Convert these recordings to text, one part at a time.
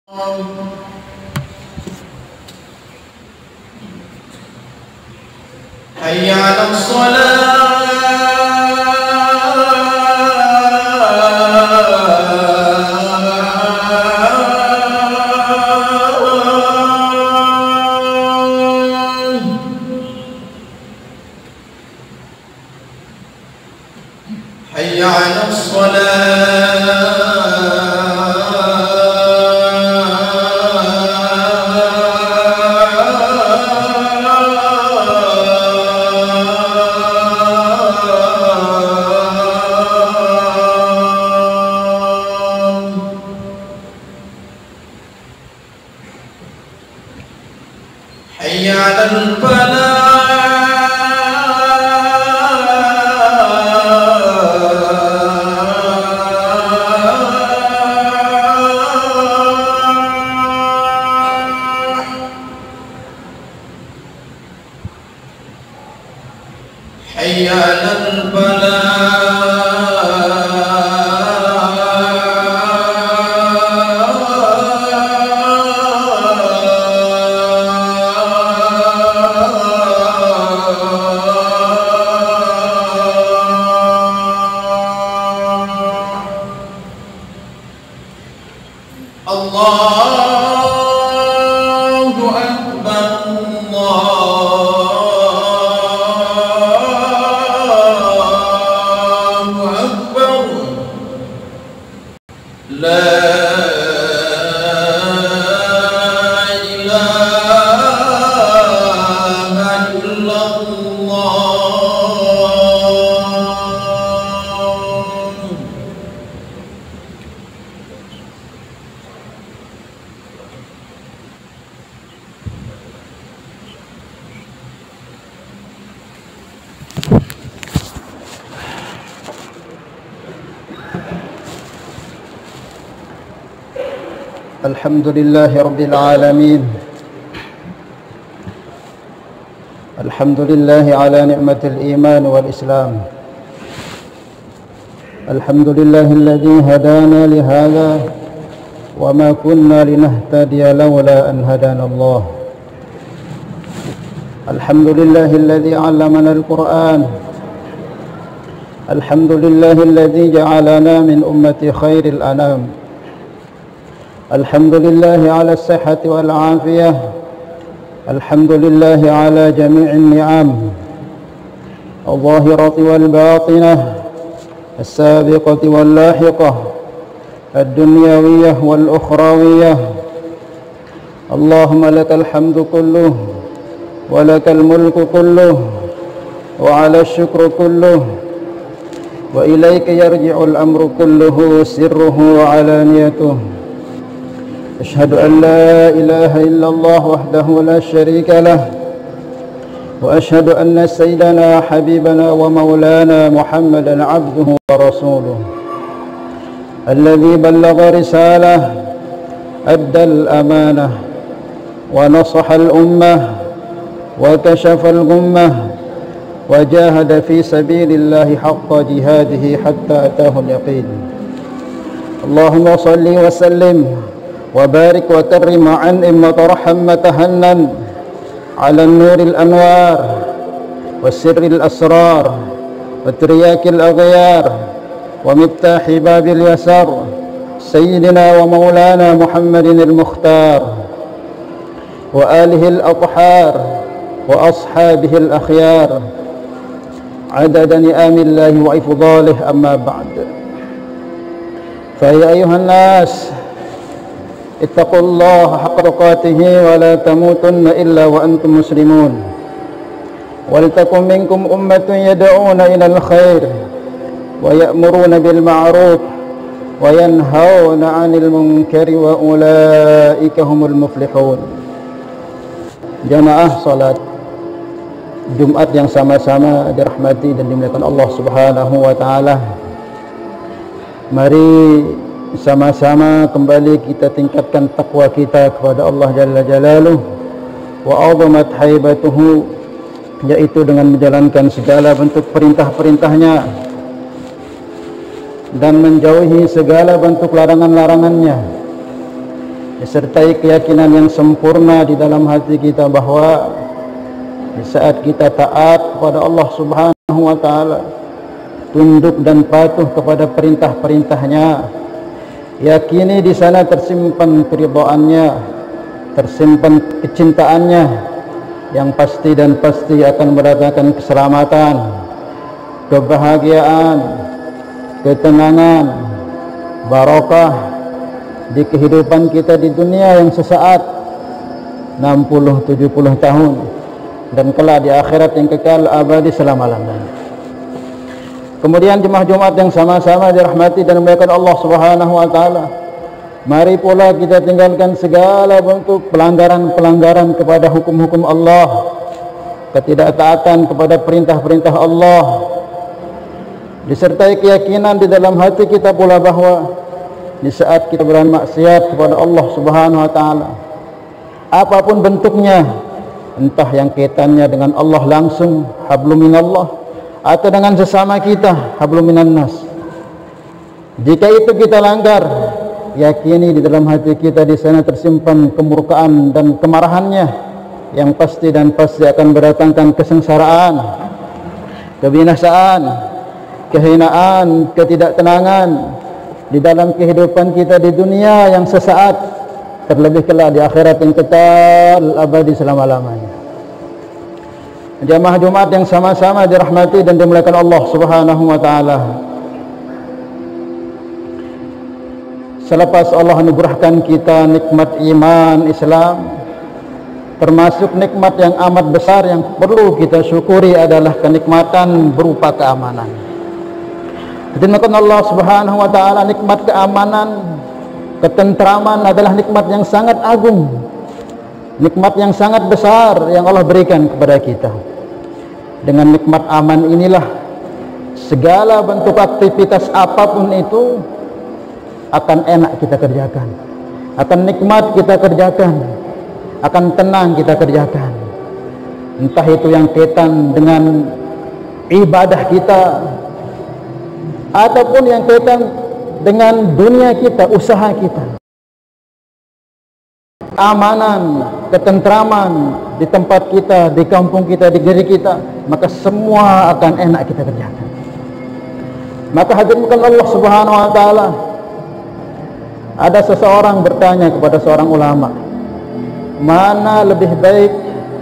حي على الصلاة حي على الصلاة حي على الفلاح حي على الفلاح الله أكبر الله أكبر لا إله إلا الله. الحمد لله رب العالمين. الحمد لله على نعمة الإيمان والإسلام. الحمد لله الذي هدانا لهذا وما كنا لنهتدي لولا أن هدانا الله. الحمد لله الذي علمنا القرآن. الحمد لله الذي جعلنا من أمة خير الأنام. الحمد لله على الصحة والعافية. الحمد لله على جميع النعم الظاهرة والباطنة السابقة واللاحقة الدنيوية والأخروية. اللهم لك الحمد كله ولك الملك كله وعلى الشكر كله وإليك يرجع الأمر كله سره وعلانيته. أشهد أن لا إله إلا الله وحده لا شريك له وأشهد أن سيدنا حبيبنا ومولانا محمدا عبده ورسوله الذي بلغ رسالة أدى الأمانة ونصح الأمة وكشف الغمة وجاهد في سبيل الله حق جهاده حتى أتاه اليقين. اللهم صل وسلم وبارك وكرم وعنئم وترحم وتهنن على النور الأنوار والسر الأسرار وترياك الأغيار ومفتاح باب اليسار سيدنا ومولانا محمد المختار وآله الأطهار وأصحابه الأخيار عدد نعم الله وإفضاله. أما بعد، فيا أيها الناس اتقوا الله حق تقاته ولا تموتن إلا وأنتم مسلمون. ولتكن منكم أمة يدعون إلى الخير ويأمرون بالمعروف وينهون عن المنكر وأولئك هم المفلحون. Jamaah salat Jumat yang sama-sama dirahmati dan dimuliakan Allah Subhanahu wa taala. Mari sama-sama kembali kita tingkatkan takwa kita kepada Allah Jalla Jalaluh wa 'azamat haibatuhu, yaitu dengan menjalankan segala bentuk perintah-perintahnya dan menjauhi segala bentuk larangan-larangannya, disertai keyakinan yang sempurna di dalam hati kita bahwa di saat kita taat kepada Allah Subhanahu wa taala, tunduk dan patuh kepada perintah-perintahnya, yakini di sana tersimpan keridhaannya, tersimpan kecintaannya yang pasti dan pasti akan mendatangkan keselamatan, kebahagiaan, ketenangan, barakah di kehidupan kita di dunia yang sesaat 60-70 tahun dan kelak di akhirat yang kekal abadi selama-lamanya. Kemudian jemaah Jumat yang sama-sama dirahmati dan dimuliakan Allah Subhanahu wa taala, mari pula kita tinggalkan segala bentuk pelanggaran-pelanggaran kepada hukum-hukum Allah, ketidaktaatan kepada perintah-perintah Allah, disertai keyakinan di dalam hati kita pula bahwa di saat kita bermaksiat kepada Allah Subhanahu wa taala, apapun bentuknya, entah yang kaitannya dengan Allah langsung, hablum minallah, atau dengan sesama kita, hablum minan nas, jika itu kita langgar, yakini di dalam hati kita di sana tersimpan kemurkaan dan kemarahannya yang pasti dan pasti akan mendatangkan kesengsaraan, kebinasaan, kehinaan, ketidaktenangan di dalam kehidupan kita di dunia yang sesaat, terlebih kelak di akhirat yang kekal abadi selama-lamanya. Jamaah Jumat yang sama-sama dirahmati dan dimuliakan Allah Subhanahu wa taala, selepas Allah anugerahkan kita nikmat iman Islam, termasuk nikmat yang amat besar yang perlu kita syukuri adalah kenikmatan berupa keamanan. Dinikmatkan Allah Subhanahu wa taala nikmat keamanan, ketentraman adalah nikmat yang sangat agung, nikmat yang sangat besar yang Allah berikan kepada kita. Dengan nikmat aman inilah segala bentuk aktivitas apapun itu akan enak kita kerjakan, akan nikmat kita kerjakan, akan tenang kita kerjakan. Entah itu yang kaitan dengan ibadah kita ataupun yang kaitan dengan dunia kita, usaha kita. Amanan, ketentraman di tempat kita, di kampung kita, di negeri kita, maka semua akan enak kita kerjakan. Maka hadirkan Allah Subhanahu wa taala, ada seseorang bertanya kepada seorang ulama, mana lebih baik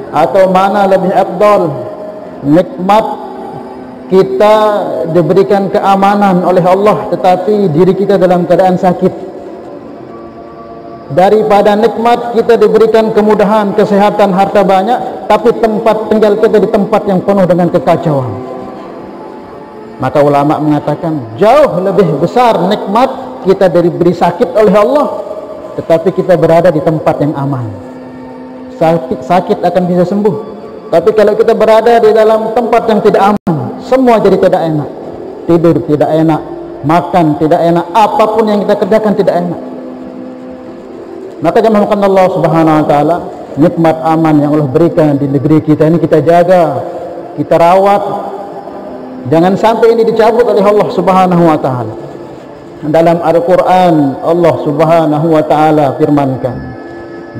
atau mana lebih afdal, nikmat kita diberikan keamanan oleh Allah tetapi diri kita dalam keadaan sakit, daripada nikmat kita diberikan kemudahan, kesehatan, harta banyak tapi tempat tinggal kita di tempat yang penuh dengan kekacauan. Maka ulama mengatakan jauh lebih besar nikmat kita diberi sakit oleh Allah tetapi kita berada di tempat yang aman. Sakit akan bisa sembuh, tapi kalau kita berada di dalam tempat yang tidak aman, semua jadi tidak enak. Tidur tidak enak, makan tidak enak, apapun yang kita kerjakan tidak enak. Maka jamaah Allah Subhanahu wa taala, nikmat aman yang Allah berikan di negeri kita ini kita jaga, kita rawat. Jangan sampai ini dicabut oleh Allah Subhanahu wa taala. Dalam Al-Qur'an Allah Subhanahu wa taala firmankan,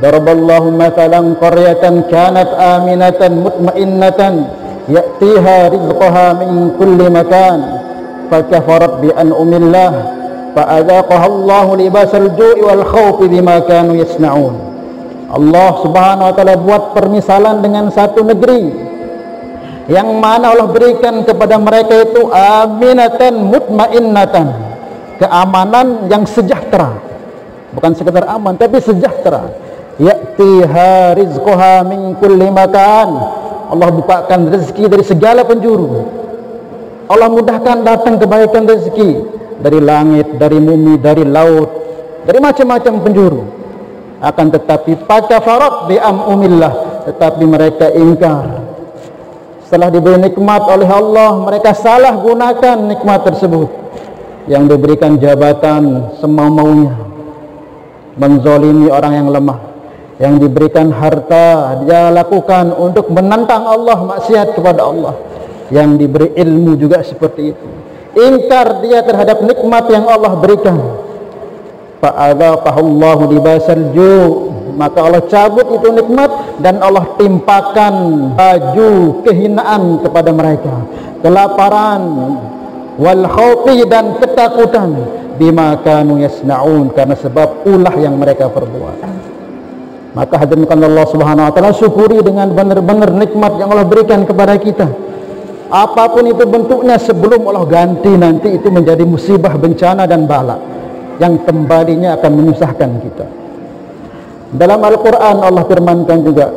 daraballahu mathalan qaryatan kanat aminatan mutmainnatan ya'tiha rizqaha min kulli makan fakafarat bi an'amillah fa'adzaqaha Allahu libasal ju'i wal khawfi bima kanu yasna'un. Allah Subhanahu wa taala buat permisalan dengan satu negeri yang mana Allah berikan kepada mereka itu aminatan mutmainnatan, keamanan yang sejahtera, bukan sekedar aman tapi sejahtera. Ya'tiha rizqaha min kulli makan, Allah bukakan rezeki dari segala penjuru. Allah mudahkan datang kebaikan rezeki dari langit, dari bumi, dari laut, dari macam-macam penjuru. Akan tetapi fakafarat bi amumillah, tetapi mereka ingkar. Setelah diberi nikmat oleh Allah, mereka salah gunakan nikmat tersebut. Yang diberikan jabatan semau-maunya, menzolimi orang yang lemah. Yang diberikan harta, dia lakukan untuk menentang Allah, maksiat kepada Allah. Yang diberi ilmu juga seperti itu, ingkar dia terhadap nikmat yang Allah berikan. fa'adzaqahullahu libasal ju', maka Allah cabut itu nikmat dan Allah timpakan baju kehinaan kepada mereka, kelaparan, wal khawfi, dan ketakutan, bima kanu yasna'un, karena sebab ulah yang mereka perbuat. Maka hadirin Allah Subhanahu wa taala, syukuri dengan benar-benar nikmat yang Allah berikan kepada kita. Apapun itu bentuknya, sebelum Allah ganti nanti itu menjadi musibah, bencana dan bala yang kembalinya akan menyusahkan kita. Dalam Al-Quran Allah firmankan juga,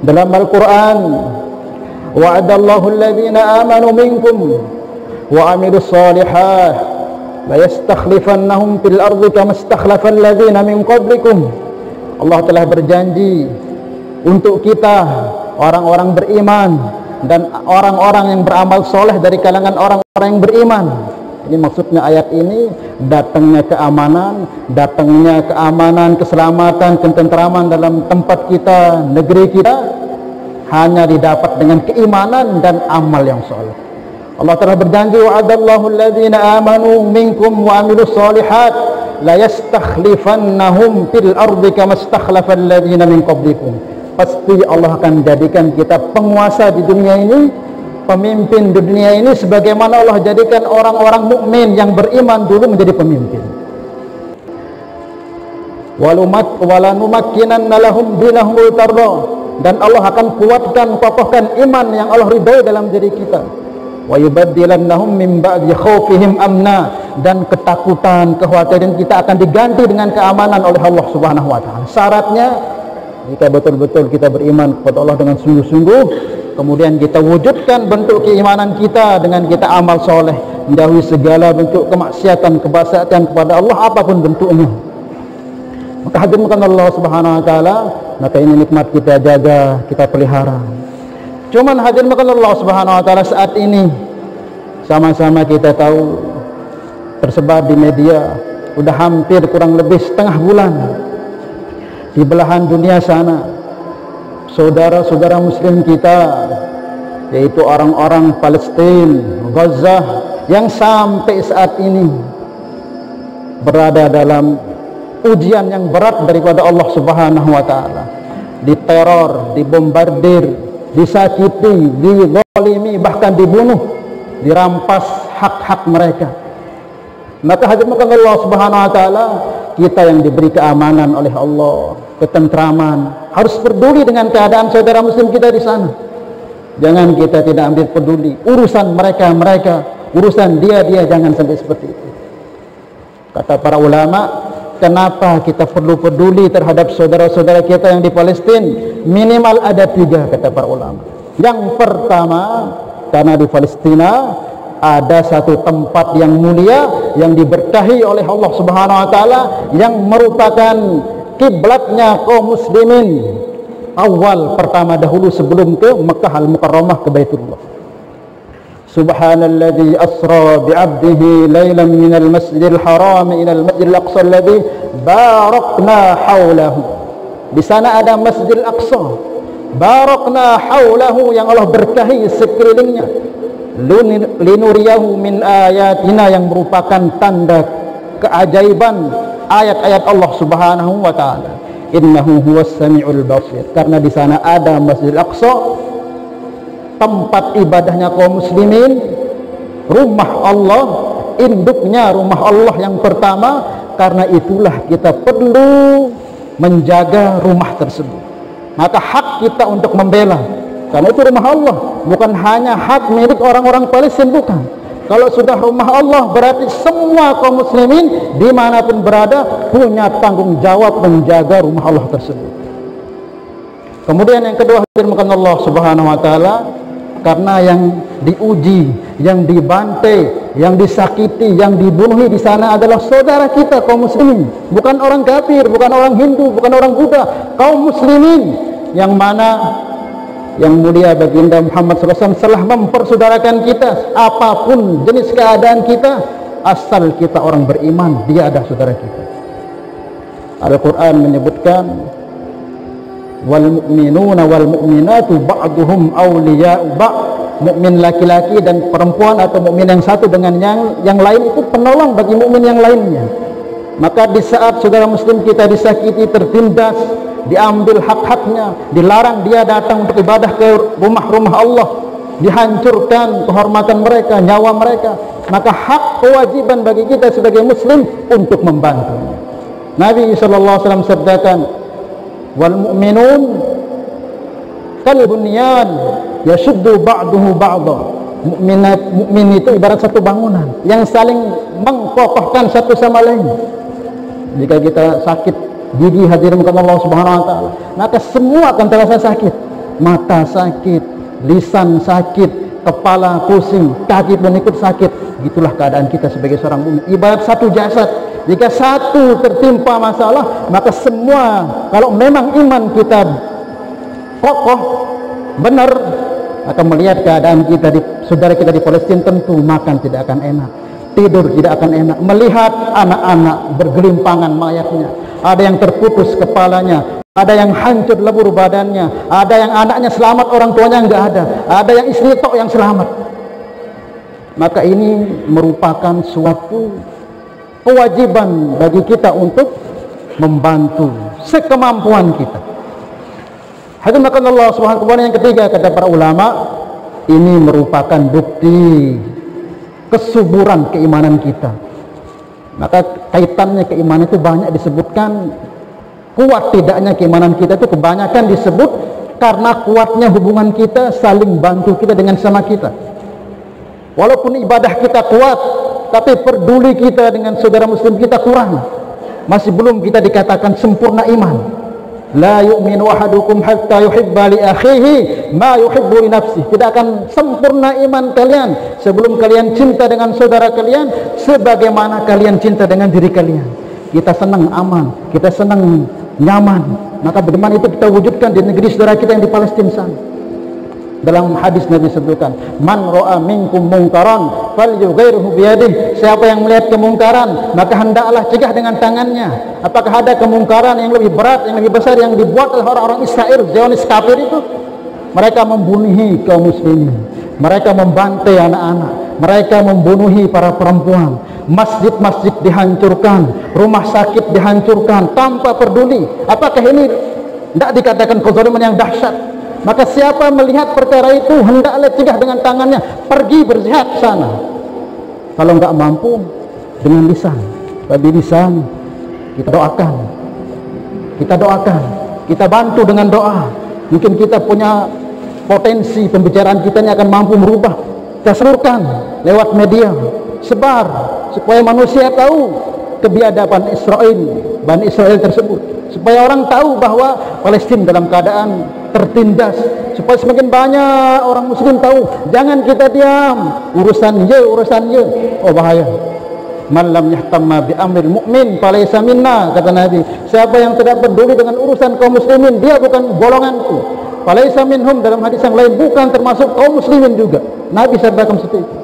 dalam Al-Quran, wa'adallahu alladhina amanu minkum wa amilus salihat la yastakhlifannahum fil ardi kama istakhlafal ladzina min qablikum. Allah telah berjanji untuk kita, orang-orang beriman dan orang-orang yang beramal soleh dari kalangan orang-orang yang beriman. Ini maksudnya ayat ini, datangnya keamanan, keselamatan, ketentraman dalam tempat kita, negeri kita, hanya didapat dengan keimanan dan amal yang soleh. Allah telah berjanji, wa'adallahu alladhina amanu minkum wa amilus solihat la yastakhlifannahum fil ardi kama istakhlafal ladzina min qablikum. Pasti Allah akan jadikan kita penguasa di dunia ini, pemimpin di dunia ini, sebagaimana Allah jadikan orang-orang mukmin yang beriman dulu menjadi pemimpin. Walanumakkinanna lahum dinahum tarda, dan Allah akan kuatkan, kokohkan iman yang Allah ridhai dalam diri kita. Wa yubaddilannahum min ba'di khaufihim amna, dan ketakutan, kekhawatiran kita akan diganti dengan keamanan oleh Allah Subhanahu wa taala. Syaratnya, jika betul-betul kita beriman kepada Allah dengan sungguh-sungguh, kemudian kita wujudkan bentuk keimanan kita dengan kita amal soleh, menjauhi segala bentuk kemaksiatan, kebasakan kepada Allah apapun bentuknya. Maka hadirin Allah Subhanahu wa taala, maka ini nikmat kita jaga, kita pelihara. Cuman hadirin Allah Subhanahu wa taala, saat ini sama-sama kita tahu, tersebar di media udah hampir kurang lebih setengah bulan, di belahan dunia sana, saudara-saudara muslim kita, yaitu orang-orang Palestina, Gaza, yang sampai saat ini berada dalam ujian yang berat daripada Allah Subhanahu wa taala, diteror, dibombardir, disakiti, dizalimi, bahkan dibunuh, dirampas hak-hak mereka. Maka hadirin Allah Subhanahu wa taala, kita yang diberi keamanan oleh Allah, ketentraman, harus peduli dengan keadaan saudara muslim kita di sana. Jangan kita tidak ambil peduli urusan mereka, urusan dia, jangan sampai seperti itu. Kata para ulama, kenapa kita perlu peduli terhadap saudara-saudara kita yang di Palestina? Minimal ada 3, kata para ulama. Yang pertama, karena di Palestina ada satu tempat yang mulia, yang diberkahi oleh Allah Subhanahu wa taala, yang merupakan kiblatnya kaum muslimin awal, pertama dahulu sebelum ke Mekah Al-Mukarramah, ke Baitullah. Subhanalladzi asra bi'abdihi lailan minal masjidil haram ilal masjidil aqsa alladzi barakna haulahu. Di sana ada Masjidil Aqsa, barakna haulahu, yang Allah berkahi sekelilingnya, linuriyahu min ayatina, yang merupakan tanda keajaiban ayat-ayat Allah Subhanahu wa taala. Innahu huwas samiul basir. Karena di sana ada Masjidil Aqsa, tempat ibadahnya kaum muslimin, rumah Allah, induknya rumah Allah yang pertama. Karena itulah kita perlu menjaga rumah tersebut. Maka hak kita untuk membela, karena itu rumah Allah, bukan hanya hak milik orang-orang Palestina, bukan. Kalau sudah rumah Allah, berarti semua kaum muslimin dimanapun berada punya tanggung jawab menjaga rumah Allah tersebut. Kemudian yang kedua, firman Allah Subhanahu wa taala, karena yang diuji, yang dibantai, yang disakiti, yang dibunuhi di sana adalah saudara kita kaum muslimin, bukan orang kafir, bukan orang Hindu, bukan orang Buddha, kaum muslimin, yang mana yang mulia baginda Muhammad SAW telah mempersaudarakan kita. Apapun jenis keadaan kita, asal kita orang beriman, dia ada saudara kita. Al-Quran menyebutkan, wal mu'minuna wal mu'minatu ba'duhum awliya'u ba'd mukmin laki-laki dan perempuan atau mukmin yang satu dengan yang lain itu penolong bagi mukmin yang lainnya. Maka di saat saudara muslim kita disakiti, tertindas, diambil hak-haknya, dilarang dia datang untuk ibadah ke rumah-rumah Allah, dihancurkan kehormatan mereka, nyawa mereka, maka hak kewajiban bagi kita sebagai muslim untuk membantu. Nabi SAW sabdakan, wal mu'minun kal bunyan yashuddu ba'duhu ba'dha. Mukmin itu ibarat satu bangunan yang saling mengkokohkan satu sama lain. Jika kita sakit gigi hadirin Allah Subhanahu wa taala, maka semua akan terasa sakit. Mata sakit, lisan sakit, kepala pusing, kaki pun ikut sakit. Itulah keadaan kita sebagai seorang mukmin. Ibarat satu jasad. Jika satu tertimpa masalah, maka semua, kalau memang iman kita kokoh, benar, akan melihat keadaan kita saudara kita di Palestina, tentu makan tidak akan enak, tidur tidak akan enak, melihat anak-anak bergelimpangan mayatnya, ada yang terputus kepalanya, ada yang hancur lebur badannya, ada yang anaknya selamat, orang tuanya enggak ada yang istri tok yang selamat. Maka ini merupakan suatu kewajiban bagi kita untuk membantu sekemampuan kita. Hadirin Allah Subhanahu wa taala, yang ketiga kata para ulama, ini merupakan bukti kesuburan keimanan kita. Maka kaitannya keimanan itu banyak disebutkan. Kuat tidaknya keimanan kita itu kebanyakan disebut karena kuatnya hubungan kita, saling bantu kita dengan sama kita. Walaupun ibadah kita kuat, tapi peduli kita dengan saudara muslim kita kurang, masih belum kita dikatakan sempurna iman. La yu'minu ahadukum hatta yuhibba li akhihi ma yuhibbu li nafsihi. Tidak akan sempurna iman kalian sebelum kalian cinta dengan saudara kalian sebagaimana kalian cinta dengan diri kalian. Kita senang aman, kita senang nyaman, maka bagaimana itu kita wujudkan di negeri saudara kita yang di Palestina sana. Dalam hadis Nabi sebutkan, man ra'a minkum mungkaran falyughayyirhu biyadihi. Siapa yang melihat kemungkaran, maka hendaklah cegah dengan tangannya. Apakah ada kemungkaran yang lebih berat, yang lebih besar yang dibuat oleh orang-orang Israel, Zionis kafir itu? Mereka membunuhi kaum muslimin, mereka membantai anak-anak, mereka membunuhi para perempuan, masjid-masjid dihancurkan, rumah sakit dihancurkan tanpa peduli. Apakah ini tidak dikatakan kezaliman yang dahsyat? Maka siapa melihat perkara itu, hendaklah cegah dengan tangannya, pergi berjihad sana. Kalau enggak mampu, dengan lisan. Tapi lisan kita doakan, kita bantu dengan doa. Mungkin kita punya potensi pembicaraan kita ini akan mampu merubah. Kita seluruhkan lewat media, sebar supaya manusia tahu kebiadaban Israel, Bani Israel tersebut, supaya orang tahu bahwa Palestina dalam keadaan tertindas, supaya semakin banyak orang muslim tahu. Jangan kita diam, urusan ye, oh bahaya. Man lam yahtamma bi amril mu'min falaysa minna, kata Nabi. Siapa yang tidak peduli dengan urusan kaum muslimin, dia bukan golonganku. Falaysa minhum, dalam hadis yang lain, bukan termasuk kaum muslimin juga. Nabi sabdakan seperti itu.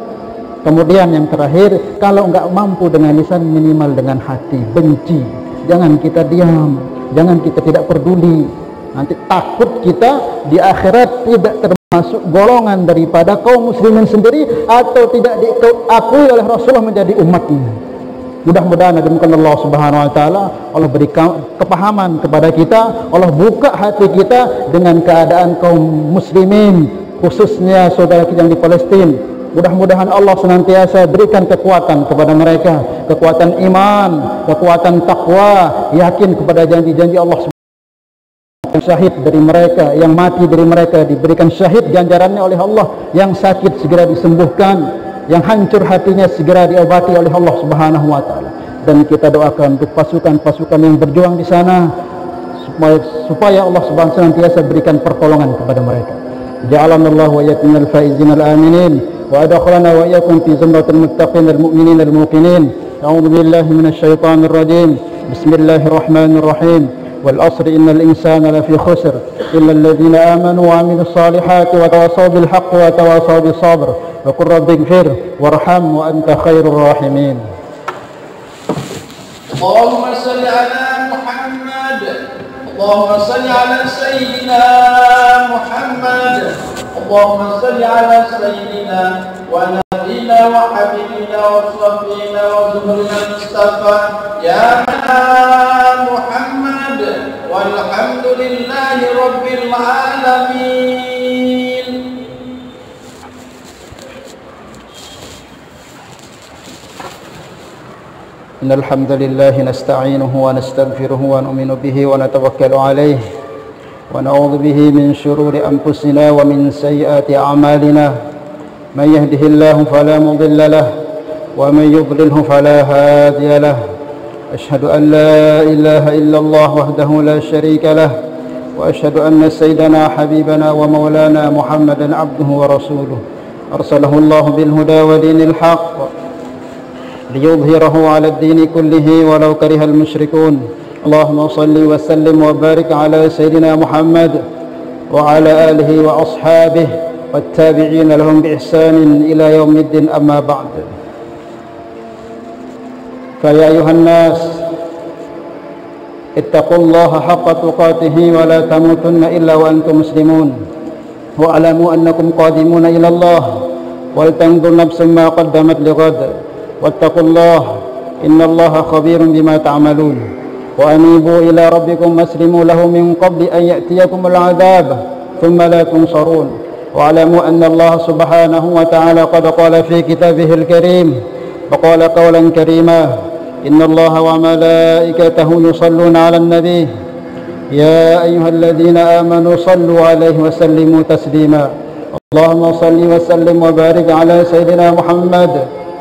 Kemudian yang terakhir, kalau enggak mampu dengan lisan, minimal dengan hati, benci. Jangan kita diam, jangan kita tidak peduli. Nanti takut kita di akhirat tidak termasuk golongan daripada kaum muslimin sendiri, atau tidak diakui oleh Rasulullah menjadi umatnya. Mudah-mudahan Allah Subhanahu wa taala, Allah beri kepahaman kepada kita, Allah buka hati kita dengan keadaan kaum muslimin, khususnya saudara kita yang di Palestina. Mudah-mudahan Allah senantiasa berikan kekuatan kepada mereka, kekuatan iman, kekuatan takwa, yakin kepada janji-janji Allah. Syahid dari mereka, yang mati dari mereka diberikan syahid ganjarannya oleh Allah, yang sakit segera disembuhkan, yang hancur hatinya segera diobati oleh Allah Subhanahu wa taala. Dan kita doakan untuk pasukan-pasukan yang berjuang di sana, supaya Allah Subhanahu wa taala senantiasa berikan pertolongan kepada mereka. Ja'alanallahu wa iyyakum minal faizin al-aminin wa adkhalana wa iyyakum fi zumratil muttaqin al-mu'minin al-muqinin. A'udzu billahi minasy syaithanir rajim. Bismillahirrahmanirrahim. والعصر إن الإنسان لفي خسر إلا الذين آمنوا وعملوا الصالحات وتواصوا بالحق وتواصوا بالصبر وقل رب اغفر وارحم وأنت خير الراحمين. اللهم صل على محمد، اللهم صل على سيدنا محمد، اللهم صل على سيدنا ونبينا وحبيبنا وصفينا وزهرنا المصطفى يا محمد والحمد لله رب العالمين. إن الحمد لله نستعينه ونستغفره ونؤمن به ونتوكل عليه ونعوذ به من شرور أنفسنا ومن سيئات أعمالنا. من يهده الله فلا مضل له ومن يضلله فلا هادي له. أشهد أن لا إله إلا الله وحده لا شريك له وأشهد أن سيدنا حبيبنا ومولانا محمدا عبده ورسوله أرسله الله بالهدى ودين الحق ليظهره على الدين كله ولو كره المشركون. اللهم صل وسلم وبارك على سيدنا محمد وعلى آله وأصحابه والتابعين لهم بإحسان إلى يوم الدين. أما بعد، فيا أيها الناس اتقوا الله حق تقاته ولا تموتن إلا وأنتم مسلمون واعلموا أنكم قادمون إلى الله ولتنظر نفس ما قدمت لغد واتقوا الله إن الله خبير بما تعملون. وأنيبوا إلى ربكم واسلموا له من قبل أن يأتيكم العذاب ثم لا تنصرون. واعلموا أن الله سبحانه وتعالى قد قال في كتابه الكريم وقال قولا كريما: إن الله وملائكته يصلون على النبي يا أيها الذين آمنوا صلوا عليه وسلموا تسليما. اللهم صل وسلم وبارك على سيدنا محمد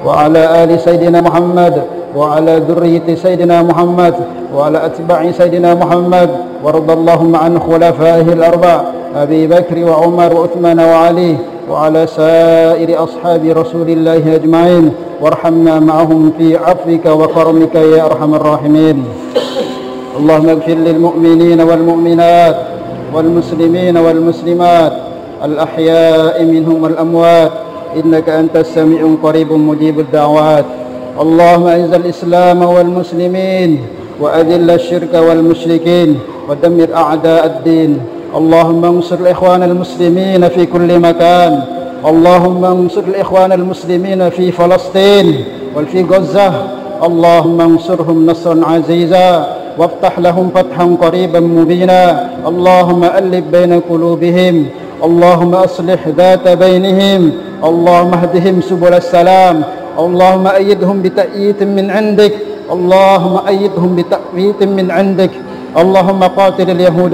وعلى آل سيدنا محمد وعلى ذرية سيدنا محمد وعلى أتباع سيدنا محمد. وارض اللهم عن خلفائه الأربع أبي بكر وعمر وعثمان وعلي وعلى سائر أصحاب رسول الله أجمعين وارحمنا معهم في عفوك وكرمك يا أرحم الراحمين. اللهم اغفر للمؤمنين والمؤمنات والمسلمين والمسلمات الأحياء منهم والأموات إنك أنت السميع قريب مجيب الدعوات. اللهم أعز الإسلام والمسلمين وأذل الشرك والمشركين ودمر أعداء الدين. اللهم انصر الإخوان المسلمين في كل مكان. اللهم انصر الإخوان المسلمين في فلسطين وفي غزة. اللهم انصرهم نصرا عزيزا وافتح لهم فتحا قريبا مبينا. اللهم ألف بين قلوبهم. اللهم أصلح ذات بينهم. اللهم اهدهم سبل السلام. اللهم أيدهم بتأييد من عندك. اللهم أيدهم بتأييد من عندك. اللهم قاتل اليهود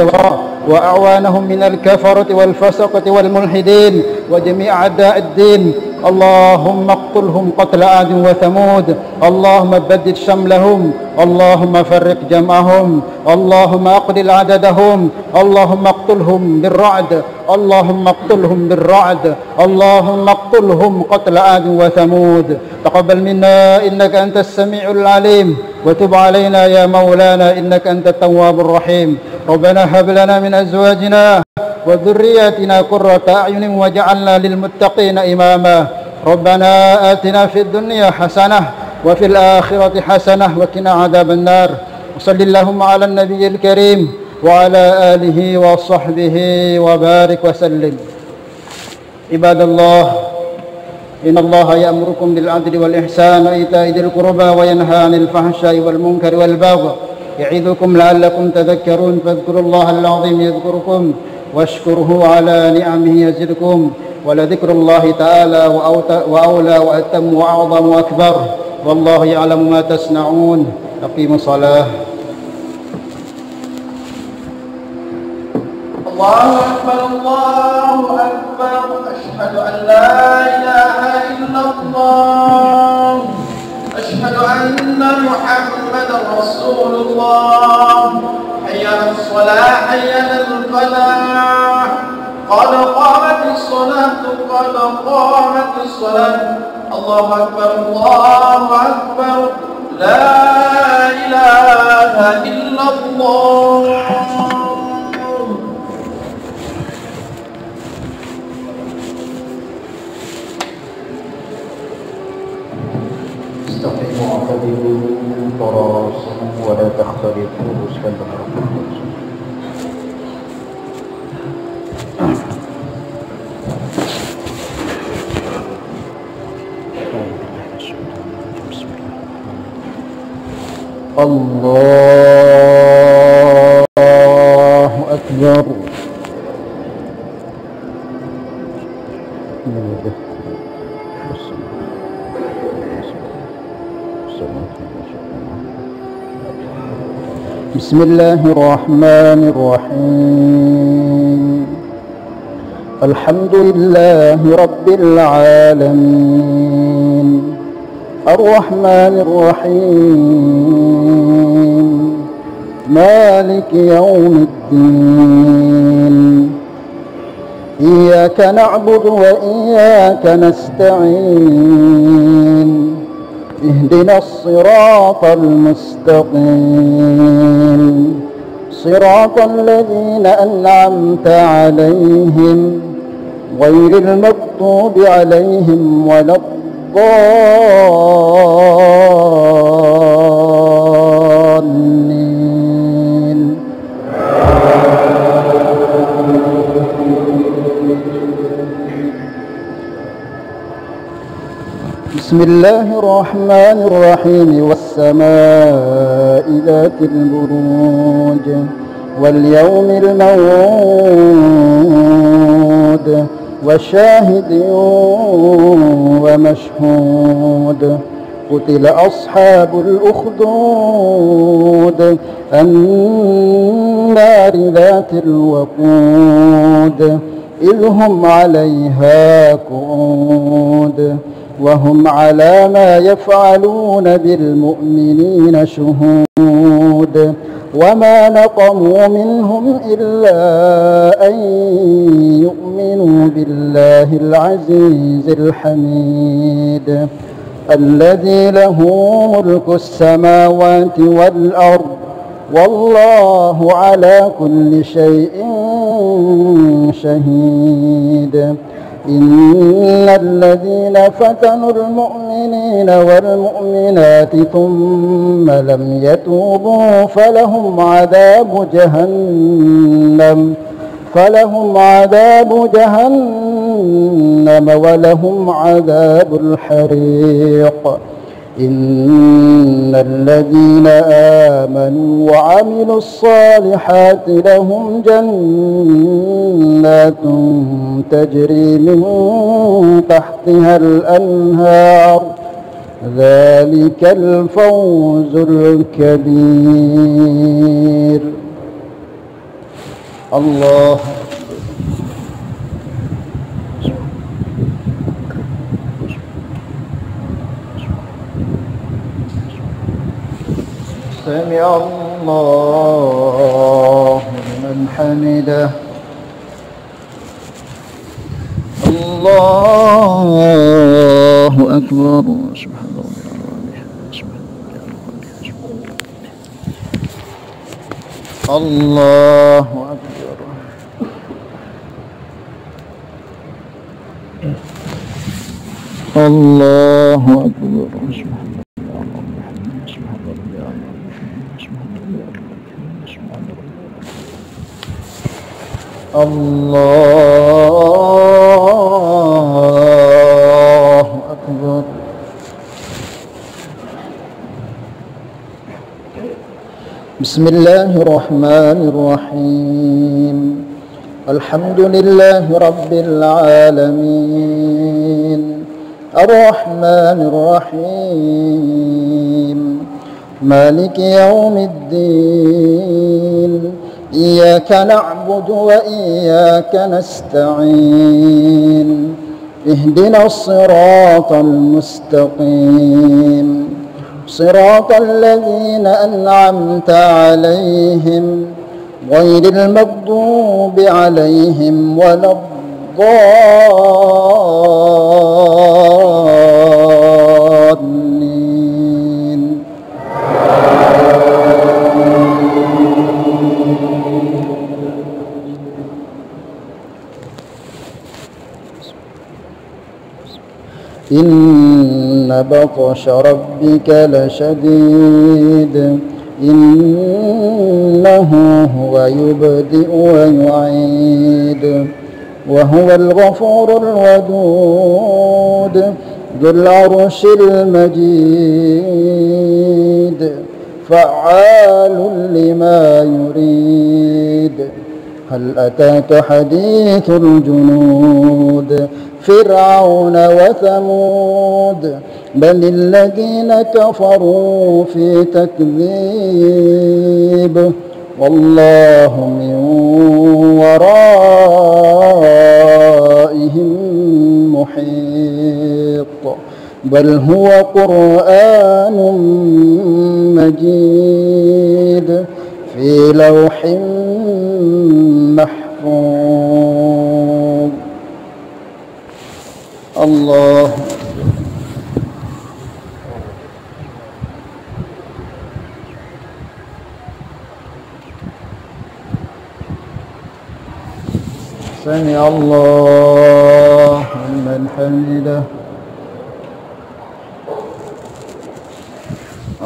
وأعوانهم من الكفرة والفسقة والملحدين وجميع أعداء الدين. اللهم اقتلهم قتل عاد وثمود. اللهم بدد شملهم. اللهم فرق جمعهم. اللهم أقلل عددهم. اللهم اقتلهم بالرعد. اللهم اقتلهم بالرعد. اللهم اقتلهم قتل عاد وثمود. تقبل منا إنك أنت السميع العليم وتب علينا يا مولانا إنك أنت التواب الرحيم. ربنا هب لنا من أزواجنا وذرياتنا قرة أعين واجعلنا للمتقين إماما. ربنا آتنا في الدنيا حسنة وفي الآخرة حسنة وقنا عذاب النار. وصل اللهم على النبي الكريم وعلى آله وصحبه وبارك وسلم. عباد الله، إن الله يأمركم بالعدل والإحسان وإيتاء ذي القربى وينهى عن الفحشاء والمنكر والبغي يعظكم لعلكم تذكرون. فاذكروا الله العظيم يذكركم واشكره على نعمه يزدكم ولذكر الله تعالى وأولى وأتم وأعظم وأكبر والله يعلم ما تصنعون. أقيموا الصلاة. الله أكبر الله أكبر. أشهد أن لا إله إلا الله. أشهد أن محمدا رسول الله. حي على الصلاة حي على الفلاح. قد قامت الصلاة قد قامت الصلاة. الله أكبر الله أكبر. لا إله إلا الله. استقيموا واعتدلوا تراصوا ولا تختلفوا استغفروا. الله أكبر. بسم الله الرحمن الرحيم. الحمد لله رب العالمين الرحمن الرحيم مالك يوم الدين إياك نعبد وإياك نستعين اهدنا الصراط المستقيم صراط الذين أنعمت عليهم غير المغضوب عليهم ولا الضالين. بسم الله الرحمن الرحيم والسماء ذات البروج واليوم الموعود وشاهد ومشهود قتل أصحاب الأخدود النار ذات الوقود إذ هم عليها قعود وهم على ما يفعلون بالمؤمنين شهود وما نقموا منهم إلا أن يؤمنوا بالله العزيز الحميد الذي له ملك السماوات والأرض والله على كل شيء شهيد. إن الذين فتنوا المؤمنين والمؤمنات ثم لم يتوبوا فلهم عذاب جهنم ولهم عذاب الحريق. إن الذين آمنوا وعملوا الصالحات لهم جنات تجري من تحتها الأنهار ذلك الفوز الكبير. الله سمع الله لمن حمده. الله أكبر. سبحان الله أكبر. الله أكبر. الله أكبر. بسم الله الرحمن الرحيم. الحمد لله رب العالمين الرحمن الرحيم مالك يوم الدين إياك نعبد وإياك نستعين اهدنا الصراط المستقيم صراط الذين أنعمت عليهم غير المغضوب عليهم ولا الضالين. إن بطش ربك لشديد إنه هو يبدئ ويعيد وهو الغفور الودود ذو العرش المجيد فعال لما يريد هل أتاك حديث الجنود فرعون وثمود بل الذين كفروا في تكذيب والله من ورائهم محيط بل هو قرآن مجيد في لوح محفوظ. الله سمع الله لمن حمده.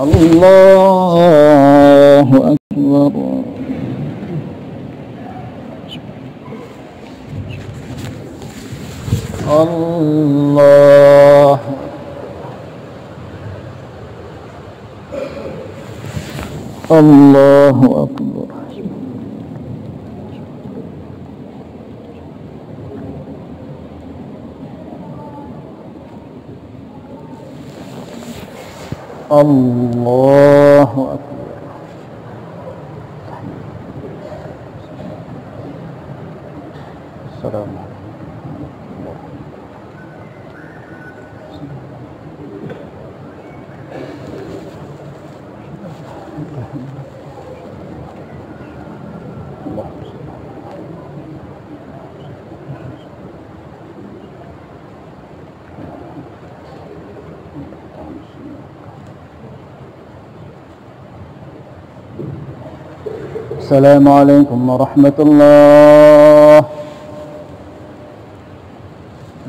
الله أكبر. الله الله أكبر. الله أكبر. السلام عليكم. السلام عليكم ورحمة الله.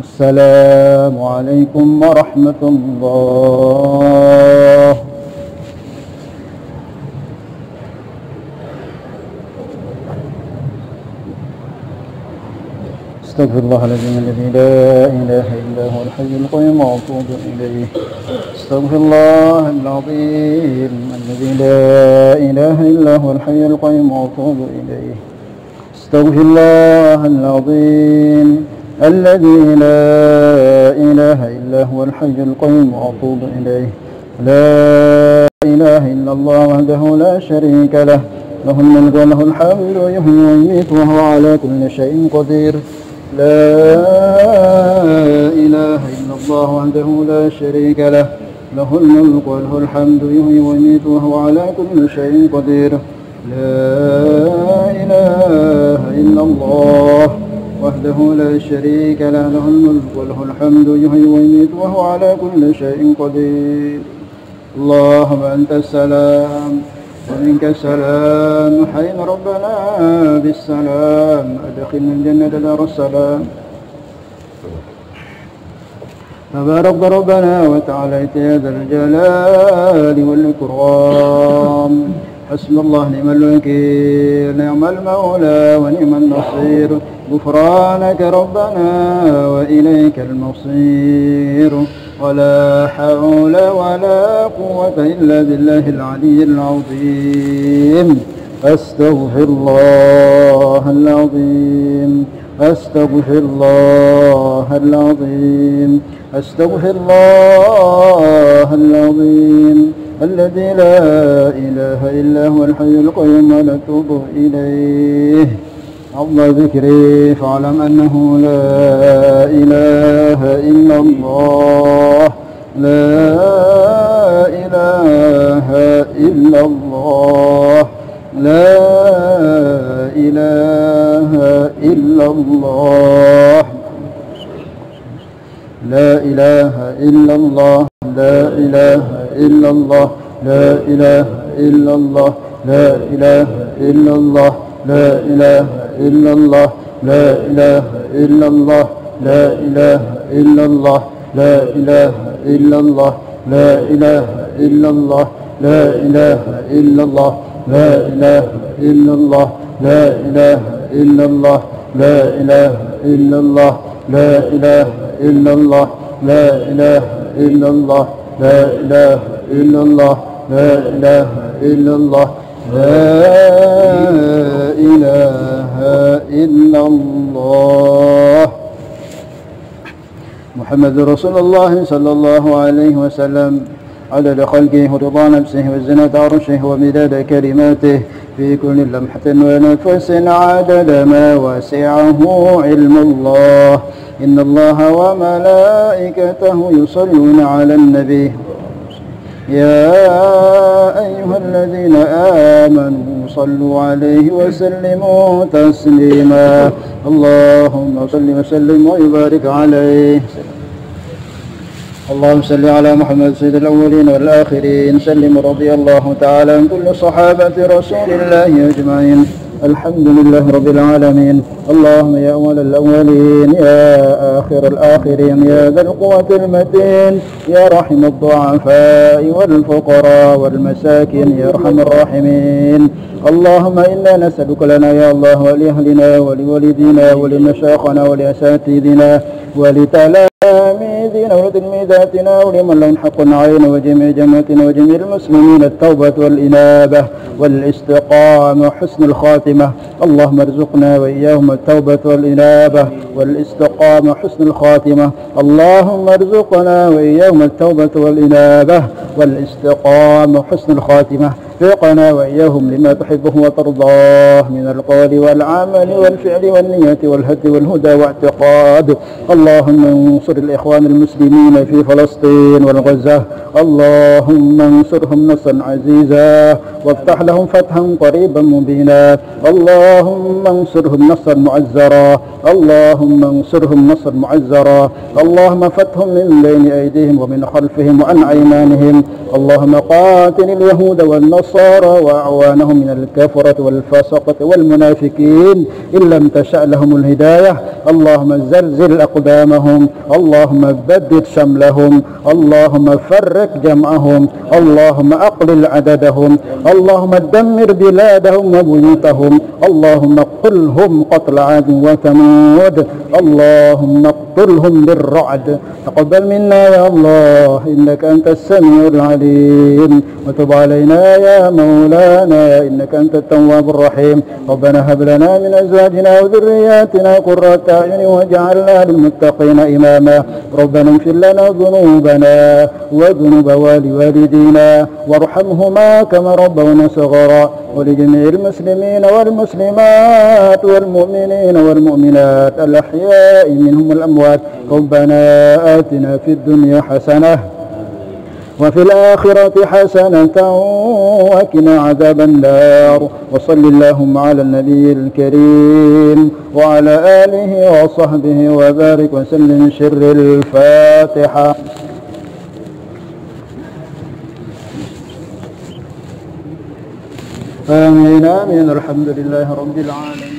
السلام عليكم ورحمة الله. استغفر الله العظيم الذي لا إله إلا هو الحي القيوم وأتوب إليه. استغفر الله العظيم الذي لا إله إلا هو الحي القيوم وأتوب إليه. استغفر الله العظيم الذي لا إله إلا هو الحي القيوم وأتوب إليه. لا إله إلا الله وحده لا شريك له له الملك وله الحمد يحيي ويميت وهو على كل شيء قدير. لا إله إلا الله وحده لا شريك له له الملك وله الحمد يحيي ويميت وهو على كل شيء قدير. لا إله إلا الله وحده لا شريك له له الملك وله الحمد يحيي ويميت وهو على كل شيء قدير. اللهم أنت السلام ومنك السلام حين ربنا بالسلام أدخلنا الجنة دار السلام. تبارك ربنا وتعالى يا ذا الجلال والإكرام. حسبنا الله نعم الوكيل نعم المولى ونعم النصير. غفرانك ربنا وإليك المصير. ولا حول ولا قوة إلا بالله العلي العظيم. أستغفر الله العظيم. أستغفر الله العظيم. أستغفر الله العظيم الذي لا إله إلا هو الحي القيوم ونتوب إليه. عظم ذكري فاعلم أنه لا إله إلا الله. لا إله إلا الله. لا إله إلا الله. لا إله إلا الله. لا إله إلا الله. لا إله إلا الله. لا إله إلا الله. لا إله إلا الله. لا إله إلا الله. لا إله إلا الله. لا إله إلا الله. لا إله إلا الله. لا إله إلا الله. لا إله إلا الله. لا إله إلا الله. لا إله إلا الله. لا إله إلا الله. لا إله إلا الله. لا إله إلا الله. لا إله إلا الله لا إله إلا الله محمد رسول الله صلى الله عليه وسلم عدد خلقه ورضا نفسه وزنة عرشه ومداد كلماته في كل لمحة ونفس عدد ما وسعه علم الله إن الله وملائكته يصلون على النبي يا أيها الذين آمنوا صلوا عليه وسلموا تسليما اللهم صل وسلم وبارك عليه اللهم صل على محمد سيد الأولين والآخرين سلم رضي الله تعالى عن كل صحابة رسول الله أجمعين الحمد لله رب العالمين اللهم يا أول الأولين يا آخر الآخرين يا ذا القوة المتين يا رحم الضعفاء والفقراء والمساكين يا أرحم الراحمين اللهم إنا نسألك لنا يا الله ولأهلنا ولوالدينا ولمشايخنا ولأساتذتنا ولتلاميذنا ولتلميذاتنا ولمن لهم حق علينا وجميع جماعتنا وجميع المسلمين التوبة والإنابة والاستقامة وحسن الخاتمة اللهم ارزقنا وإياهم التوبة والإنابة والاستقامة وحسن الخاتمة اللهم ارزقنا وإياهم التوبة والإنابة والاستقامة وحسن الخاتمة وفقنا وإياهم لما تحبه وترضاه من القول والعمل والفعل والنية والهدي والهدى واعتقاد اللهم انصر الإخوان المسلمين في فلسطين والغزة اللهم انصرهم نصرا عزيزا وافتح لهم فتحا قريبا مبينا اللهم انصرهم نصرا معزرا اللهم انصرهم نصرا معزرا اللهم فتهم من بين أيديهم ومن خلفهم وعن أيمانهم اللهم قاتل اليهود والنصارى وأعوانهم من الكفرة والفسقة والمنافقين إن لم تشأ لهم الهداية اللهم زلزل أقدامهم اللهم بدد شملهم اللهم فرق جمعهم اللهم أقلل عددهم اللهم دمر بلادهم وبيوتهم اللهم اقتلهم قتل عاد وثمود اللهم اقتلهم بالرعد تقبل منا يا الله إنك أنت السميع العليم وتب علينا يا مولانا إنك أنت التواب الرحيم ربنا هب لنا من أزواجنا وذرياتنا قرة أعين واجعلنا للمتقين إماما ربنا اغفر لنا ذنوبنا وذنوب والدينا وارحمهما كما ربونا صغارا ولجميع المسلمين والمسلمات والمؤمنين والمؤمنات الأحياء منهم والأموات ربنا آتنا في الدنيا حسنة وفي الآخرة حسنة وقنا عذاب النار وصل اللهم على النبي الكريم وعلى آله وصحبه وبارك وسلم شر الفاتحة آمين آمين الحمد لله رب العالمين